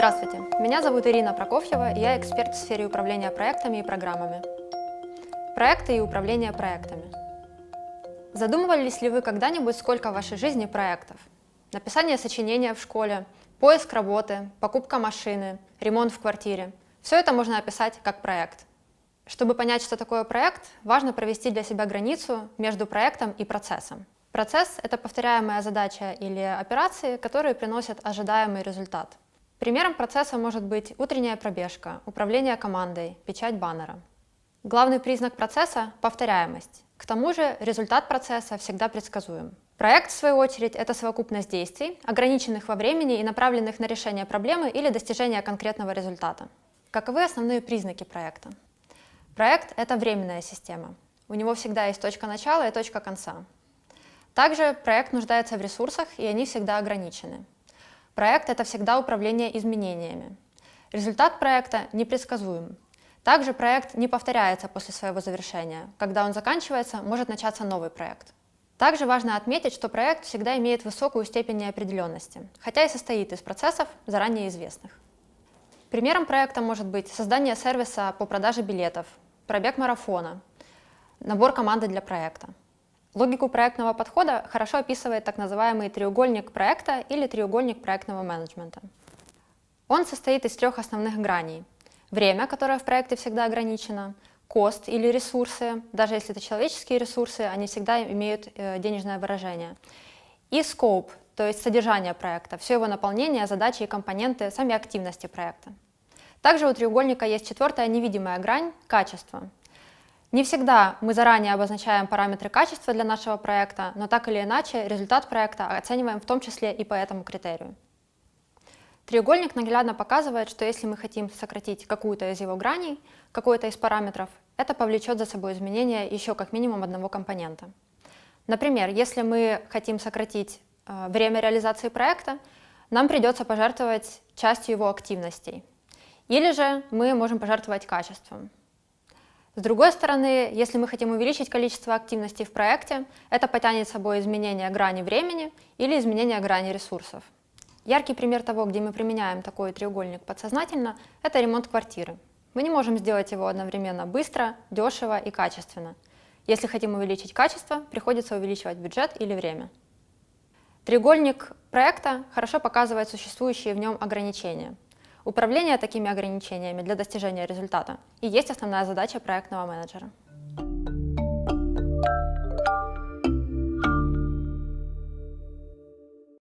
Здравствуйте, меня зовут Ирина Прокофьева, и я эксперт в сфере управления проектами и программами. Проекты и управление проектами. Задумывались ли вы когда-нибудь, сколько в вашей жизни проектов? Написание сочинения в школе, поиск работы, покупка машины, ремонт в квартире – все это можно описать как проект. Чтобы понять, что такое проект, важно провести для себя границу между проектом и процессом. Процесс – это повторяемая задача или операции, которые приносят ожидаемый результат. Примером процесса может быть утренняя пробежка, управление командой, печать баннера. Главный признак процесса – повторяемость. К тому же результат процесса всегда предсказуем. Проект, в свою очередь, это совокупность действий, ограниченных во времени и направленных на решение проблемы или достижение конкретного результата. Каковы основные признаки проекта? Проект – это временная система. У него всегда есть точка начала и точка конца. Также проект нуждается в ресурсах, и они всегда ограничены. Проект – это всегда управление изменениями. Результат проекта непредсказуем. Также проект не повторяется после своего завершения. Когда он заканчивается, может начаться новый проект. Также важно отметить, что проект всегда имеет высокую степень неопределенности, хотя и состоит из процессов, заранее известных. Примером проекта может быть создание сервиса по продаже билетов, пробег марафона, набор команды для проекта. Логику проектного подхода хорошо описывает так называемый треугольник проекта или треугольник проектного менеджмента. Он состоит из трех основных граней. Время, которое в проекте всегда ограничено, кост или ресурсы, даже если это человеческие ресурсы, они всегда имеют денежное выражение, и scope, то есть содержание проекта, все его наполнение, задачи и компоненты, сами активности проекта. Также у треугольника есть четвертая невидимая грань – качество. Не всегда мы заранее обозначаем параметры качества для нашего проекта, но так или иначе результат проекта оцениваем в том числе и по этому критерию. Треугольник наглядно показывает, что если мы хотим сократить какую-то из его граней, какой-то из параметров, это повлечет за собой изменение еще как минимум одного компонента. Например, если мы хотим сократить время реализации проекта, нам придется пожертвовать частью его активностей. Или же мы можем пожертвовать качеством. С другой стороны, если мы хотим увеличить количество активностей в проекте, это потянет с собой изменение грани времени или изменение грани ресурсов. Яркий пример того, где мы применяем такой треугольник подсознательно, это ремонт квартиры. Мы не можем сделать его одновременно быстро, дешево и качественно. Если хотим увеличить качество, приходится увеличивать бюджет или время. Треугольник проекта хорошо показывает существующие в нем ограничения. Управление такими ограничениями для достижения результата и есть основная задача проектного менеджера.